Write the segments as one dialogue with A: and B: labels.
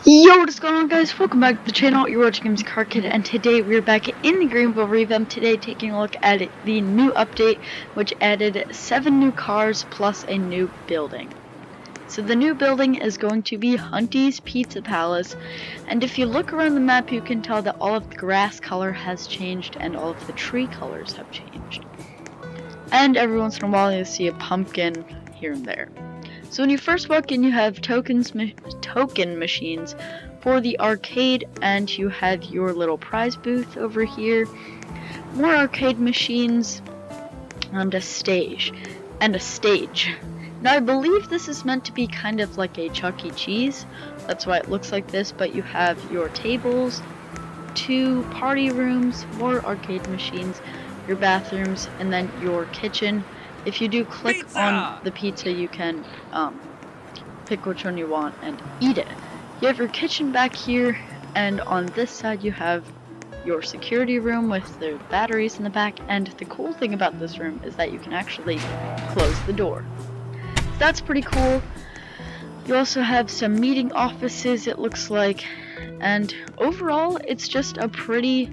A: Yo, what's going on, guys? Welcome back to the channel. You're watching Games Car Kid, and today we're back in the Greenville revamp. Today, taking a look at the new update, which added 7 new cars plus a new building. So the new building is going to be Hunty's Pizza Palace, and if you look around the map, you can tell that all of the grass color has changed and all of the tree colors have changed. And every once in a while, you'll see a pumpkin here and there. So when you first walk in, you have token machines for the arcade, and you have your little prize booth over here, more arcade machines, and a stage. Now I believe this is meant to be kind of like a Chuck E. Cheese, that's why it looks like this, but you have your tables, 2 party rooms, more arcade machines, your bathrooms, and then your kitchen. If you do click on the pizza, you can pick which one you want and eat it. You have your kitchen back here, and on this side you have your security room with the batteries in the back, and the cool thing about this room is that you can actually close the door. So that's pretty cool. You also have some meeting offices, it looks like, and overall it's just a pretty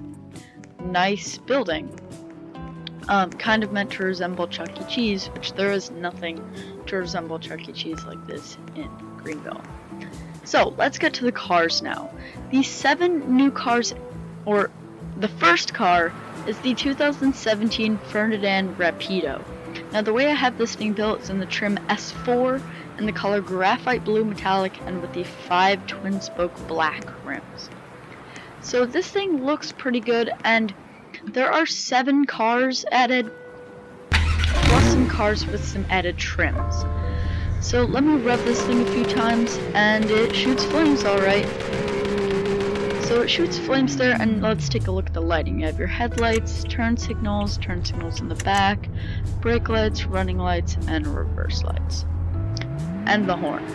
A: nice building. Kind of meant to resemble Chuck E. Cheese, which there is nothing to resemble Chuck E. Cheese like this in Greenville. So, let's get to the cars now. These 7 new cars, or the first car, is the 2017 Fernadin Rapido. Now, the way I have this thing built is in the trim S4, in the color graphite blue metallic, and with the 5 twin-spoke black rims. So, this thing looks pretty good, and there are 7 cars added, plus some cars with some added trims. So let me rev this thing a few times, and it shoots flames alright. So it shoots flames there, and let's take a look at the lighting. You have your headlights, turn signals in the back, brake lights, running lights, and reverse lights. And the horn.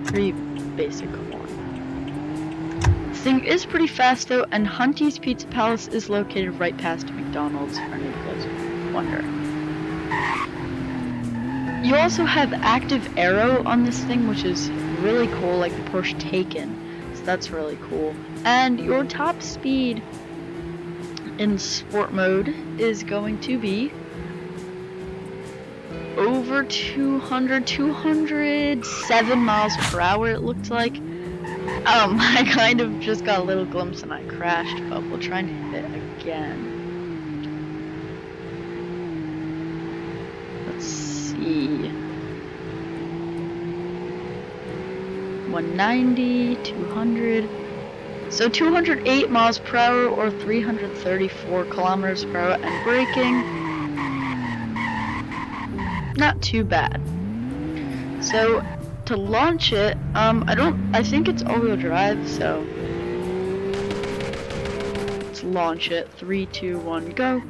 A: Pretty basic horn. This thing is pretty fast though, and Hunty's Pizza Palace is located right past McDonald's, for any of those wondering. You also have active aero on this thing, which is really cool, like the Porsche Taycan, so that's really cool. And your top speed in sport mode is going to be over 207 miles per hour, it looked like. I kind of just got a little glimpse and I crashed, but we'll try and hit it again. Let's see. 190, 200. So 208 miles per hour or 334 kilometers per hour, and braking, not too bad. So to launch it, I think it's all-wheel drive, so let's launch it. 3, 2, 1, go.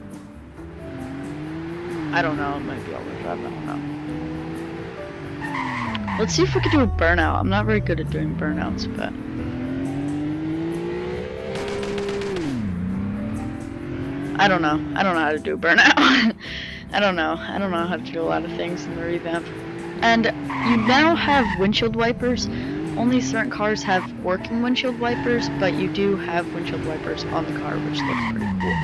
A: I don't know, it might be all-wheel drive, I don't know. Let's see if we can do a burnout. I'm not very good at doing burnouts, but I don't know how to do a burnout. I don't know how to do a lot of things in the revamp. And you now have windshield wipers. Only certain cars have working windshield wipers, but you do have windshield wipers on the car, which looks pretty cool.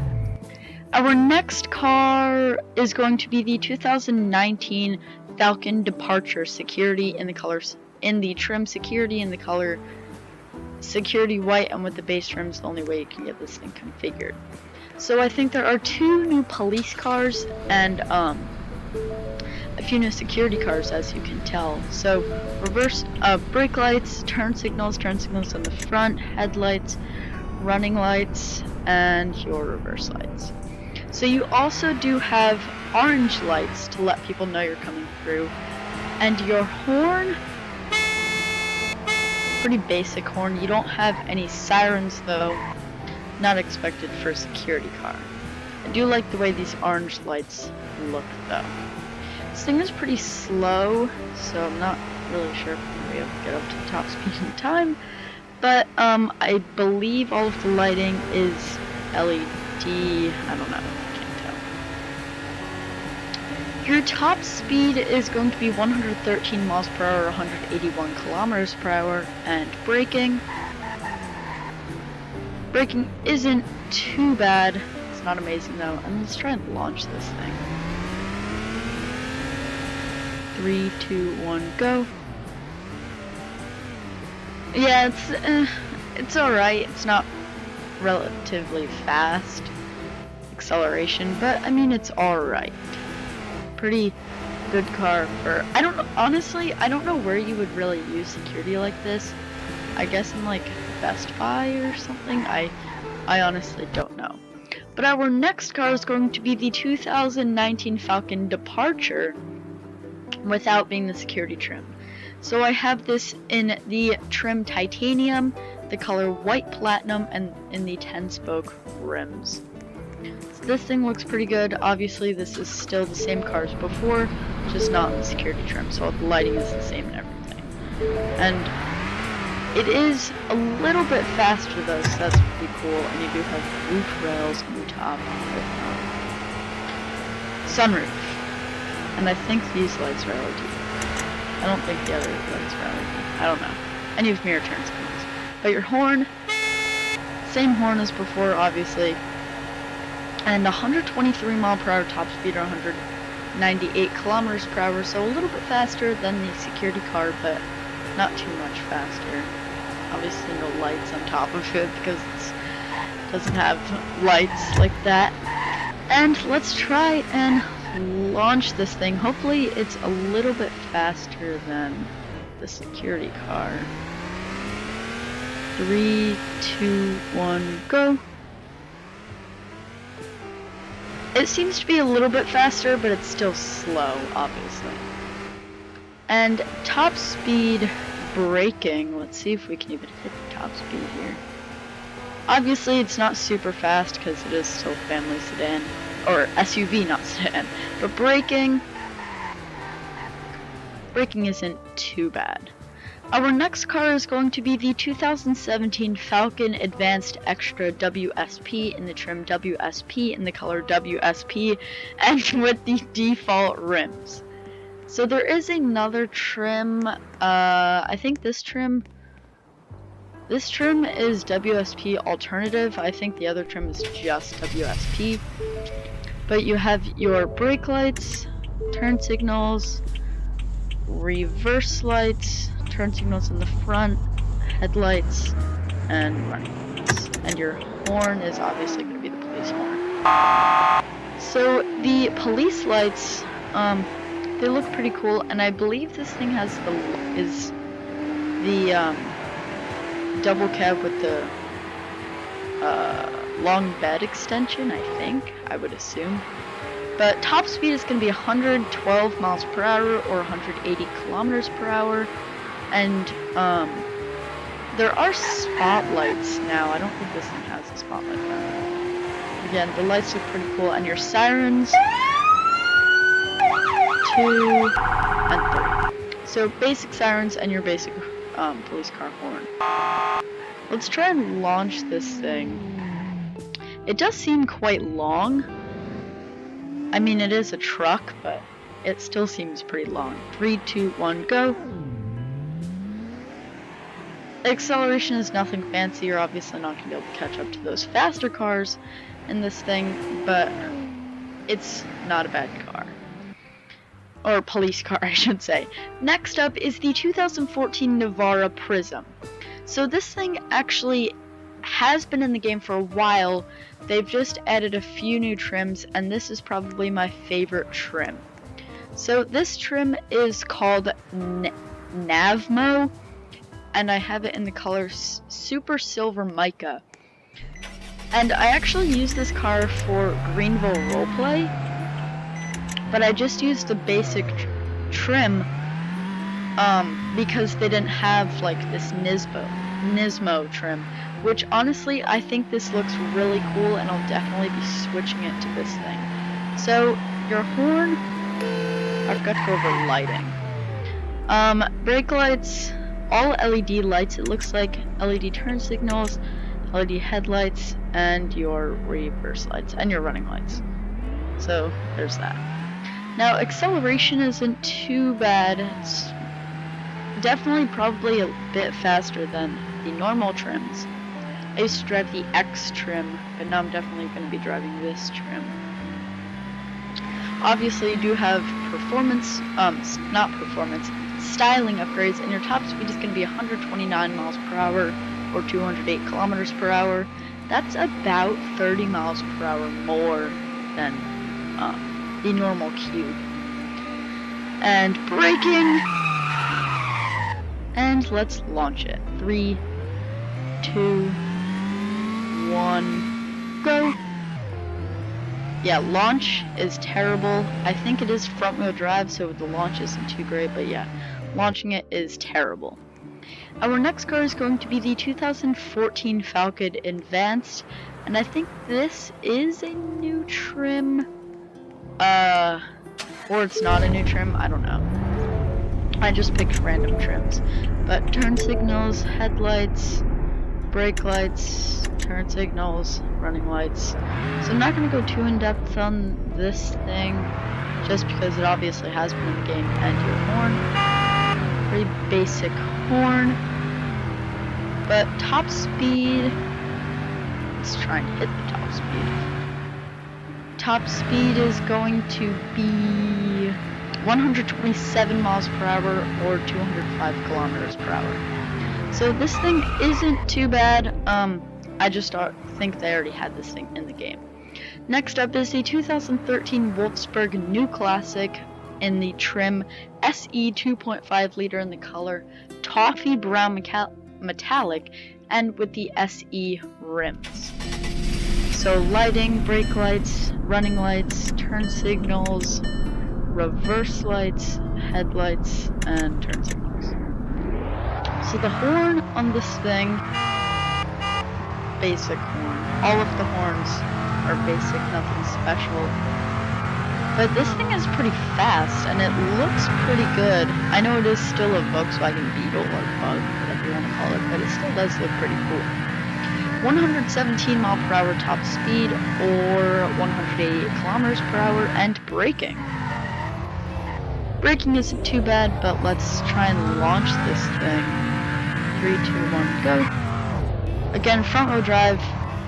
A: Our next car is going to be the 2019 Falcon Departure Security in the trim security in the color security white, and with the base trims, the only way you can get this thing configured. So I think there are 2 new police cars and a few new security cars, as you can tell. So reverse brake lights, turn signals on the front, headlights, running lights, and your reverse lights. So you also do have orange lights to let people know you're coming through, and your horn, pretty basic horn. You don't have any sirens though, not expected for a security car. I do like the way these orange lights look though. This thing is pretty slow, so I'm not really sure if I'm going to be able to get up to the top speed in time, but I believe all of the lighting is LED, I don't know, I can't tell. Your top speed is going to be 113 miles per hour, 181 kilometers per hour, and braking isn't too bad. It's not amazing though. And let's try and launch this thing. 3, 2, 1, go. Yeah, it's alright. It's not relatively fast acceleration, but I mean it's alright. Pretty good car for, honestly, I don't know where you would really use security like this. I guess in like Best Buy or something. I honestly don't know. But our next car is going to be the 2019 Falcon Departure without being the security trim. So I have this in the trim titanium, the color white platinum, and in the 10-spoke rims. So this thing looks pretty good. Obviously this is still the same car as before, just not in the security trim, so the lighting is the same and everything. And it is a little bit faster though, so that's pretty cool. And you do have roof rails on the top with sunroof. And I think these lights are LED. I don't think the other lights are LED. I don't know. And you have mirror turn signals. But your horn, same horn as before, obviously. And 123 mile per hour top speed, or 198 kilometers per hour, so a little bit faster than the security car, but not too much faster. Obviously no lights on top of it because it doesn't have lights like that. And let's try and launch this thing. Hopefully it's a little bit faster than the security car. 3, 2, 1, go. It seems to be a little bit faster, but it's still slow, obviously. And top speed braking, let's see if we can even hit the top speed here. Obviously it's not super fast because it is still family sedan, or SUV, not sedan. But braking isn't too bad. Our next car is going to be the 2017 Falcon Advanced Extra WSP in the trim WSP in the color WSP and with the default rims. So there is another trim, I think this trim is WSP alternative. I think the other trim is just WSP. But you have your brake lights, turn signals, reverse lights, turn signals in the front, headlights, and running lights. And your horn is obviously going to be the police horn. So the police lights, they look pretty cool, and I believe this thing has the double cab with the long bed extension, I think, I would assume. But top speed is going to be 112 miles per hour or 180 kilometers per hour. And there are spotlights now. I don't think this thing has a spotlight now. Again, the lights look pretty cool. And your sirens, 2 and 3. So basic sirens and your basic police car horn. Let's try and launch this thing. It does seem quite long. I mean, it is a truck, but it still seems pretty long. 3, 2, 1, go. Acceleration is nothing fancy. You're obviously not going to be able to catch up to those faster cars in this thing, but it's not a bad car. Or police car, I should say. Next up is the 2014 Navara Prism. So this thing actually has been in the game for a while. They've just added a few new trims, and this is probably my favorite trim. So this trim is called Navmo, and I have it in the color Super Silver Mica. And I actually used this car for Greenville roleplay, but I just used the basic trim because they didn't have like this Nismo trim, which honestly I think this looks really cool, and I'll definitely be switching it to this thing. So your horn, I forgot to go over lighting. Brake lights, all LED lights, it looks like, LED turn signals, LED headlights, and your reverse lights, and your running lights. So there's that. Now, acceleration isn't too bad. It's definitely probably a bit faster than the normal trims. I used to drive the X trim, but now I'm definitely going to be driving this trim. Obviously, you do have styling upgrades, and your top speed is going to be 129 miles per hour or 208 kilometers per hour. That's about 30 miles per hour more than the normal cube. And braking, and let's launch it. 3, 2, 1, go. Yeah, launch is terrible. I think it is front wheel drive, so the launch isn't too great, but yeah, launching it is terrible. Our next car is going to be the 2014 Falcon Advanced, and I think this is a new trim, or it's not a new trim, I don't know. I just picked random trims, but turn signals, headlights, brake lights, turn signals, running lights. So I'm not going to go too in depth on this thing, just because it obviously has been in the game. And your horn, pretty basic horn, but top speed, let's try and hit the top speed. Top speed is going to be 127 miles per hour or 205 kilometers per hour. So this thing isn't too bad. I just think they already had this thing in the game. Next up is the 2013 Wolfsburg New Classic in the trim SE 2.5 liter in the color Toffee Brown Metallic and with the SE rims. So lighting, brake lights, running lights, turn signals, reverse lights, headlights, and turn signals. So the horn on this thing, basic horn. All of the horns are basic, nothing special. But this thing is pretty fast, and it looks pretty good. I know it is still a Volkswagen Beetle, or Bug, whatever you want to call it, but it still does look pretty cool. 117 mile per hour top speed, or 188 kilometers per hour, and braking. Braking isn't too bad, but let's try and launch this thing. 3, 2, 1, go. Again, front wheel drive,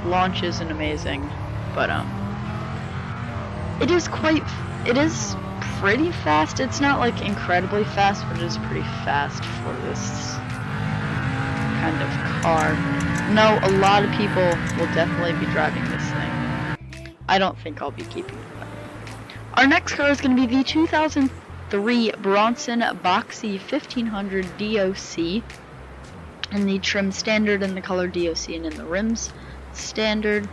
A: launch isn't amazing, but it is pretty fast. It's not like incredibly fast, but it is pretty fast for this kind of car. No, a lot of people will definitely be driving this thing. I don't think I'll be keeping it up. Our next car is going to be the 2003 Bronson Boxy 1500 DOC in the trim standard, in the color DOC, and in the rims standard.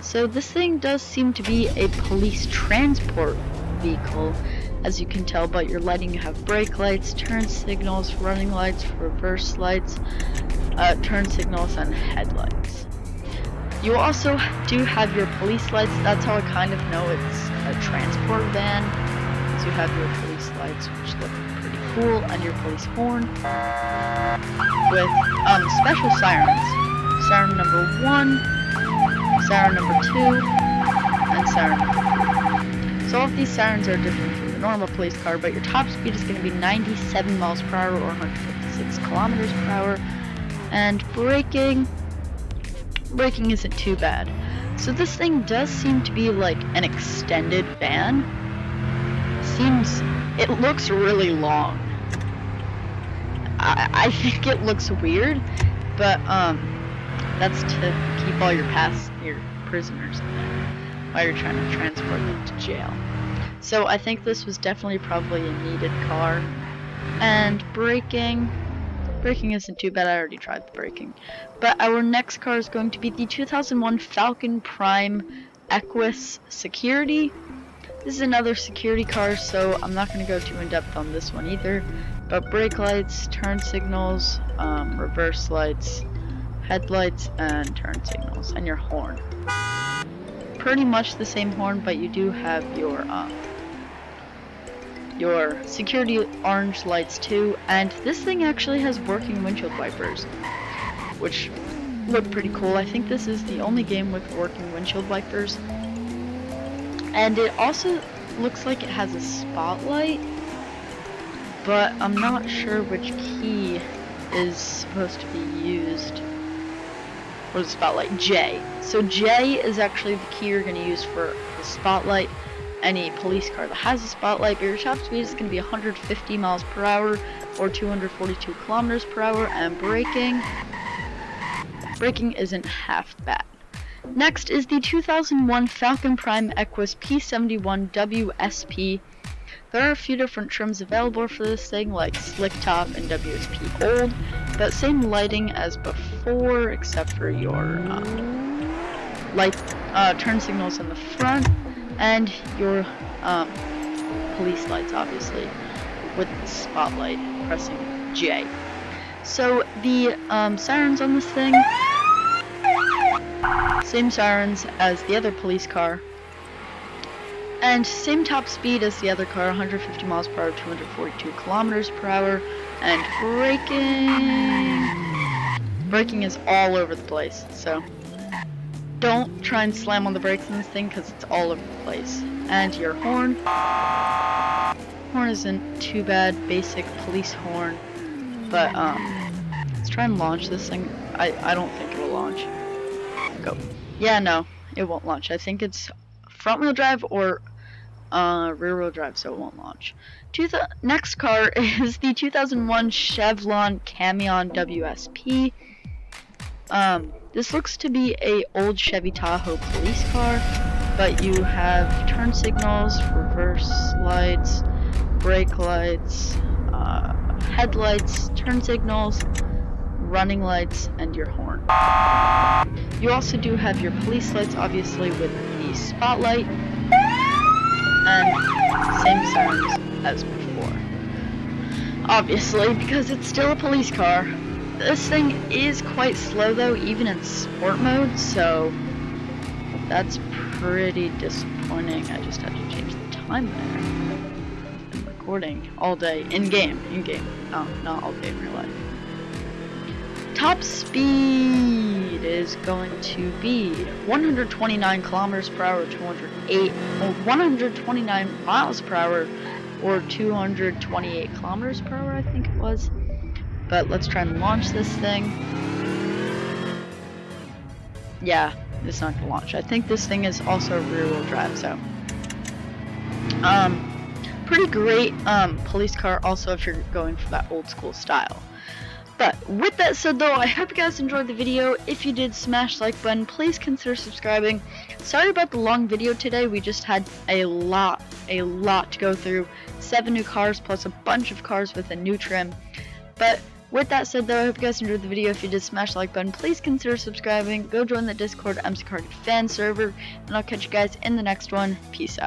A: So this thing does seem to be a police transport vehicle, as you can tell by your lighting. You have brake lights, turn signals, running lights, reverse lights, turn signals, and headlights. You also do have your police lights. That's how I kind of know it's a transport van. So you have your police lights, which look pretty cool, and your police horn with special sirens. Siren number 1, siren number 2, and siren number 3. So all of these sirens are different from the normal police car, but your top speed is going to be 97 miles per hour or 156 kilometers per hour. And braking isn't too bad. So this thing does seem to be like an extended van. It looks really long. I think it looks weird, but that's to keep all your prisoners in there while you're trying to transport them to jail. So I think this was definitely probably a needed car. And braking isn't too bad. I already tried the braking. But our next car is going to be the 2001 Falcon Prime Equus Security. This is another security car, so I'm not going to go too in depth on this one either. But brake lights, turn signals, reverse lights, headlights, and turn signals, and your horn. Pretty much the same horn, but you do have your security orange lights too, and this thing actually has working windshield wipers, which look pretty cool. I think this is the only game with working windshield wipers. And it also looks like it has a spotlight, but I'm not sure which key is supposed to be used for the spotlight. J. So J is actually the key you're going to use for the spotlight. Any police car that has a spotlight, but your top speed is going to be 150 miles per hour or 242 kilometers per hour, and braking isn't half bad. Next is the 2001 Falcon Prime Equus P71 WSP. There are a few different trims available for this thing, like Slick Top and WSP Old, but same lighting as before, except for your turn signals in the front and your police lights, obviously, with the spotlight pressing J. So the sirens on this thing, same sirens as the other police car, and same top speed as the other car, 150 miles per hour, 242 kilometers per hour, and braking is all over the place, so don't try and slam on the brakes in this thing because it's all over the place. And your horn isn't too bad, basic police horn, but let's try and launch this thing. I don't think it will launch. Go. Yeah, no, it won't launch. I think it's front wheel drive or rear wheel drive, so it won't launch. Next car is the 2001 Chevron Camion WSP. This looks to be a old Chevy Tahoe police car, but you have turn signals, reverse lights, brake lights, headlights, turn signals, running lights, and your horn. You also do have your police lights, obviously, with the spotlight, and same sirens as before. Obviously, because it's still a police car. This thing is quite slow though, even in sport mode, so that's pretty disappointing. I just had to change the time there. I'm recording all day, in-game, no, not all day in real life. Top speed is going to be 129 kilometers per hour, 129 miles per hour, or 228 kilometers per hour, I think it was. But let's try and launch this thing. Yeah, it's not gonna launch. I think this thing is also rear-wheel drive, so pretty great police car also if you're going for that old school style. But with that said though, I hope you guys enjoyed the video. If you did, smash the like button, please consider subscribing. Sorry about the long video today, we just had a lot to go through. 7 new cars plus a bunch of cars with a new trim. But with that said though, I hope you guys enjoyed the video. If you did, smash the like button, please consider subscribing. Go join the Discord MC Carkid fan server, and I'll catch you guys in the next one. Peace out.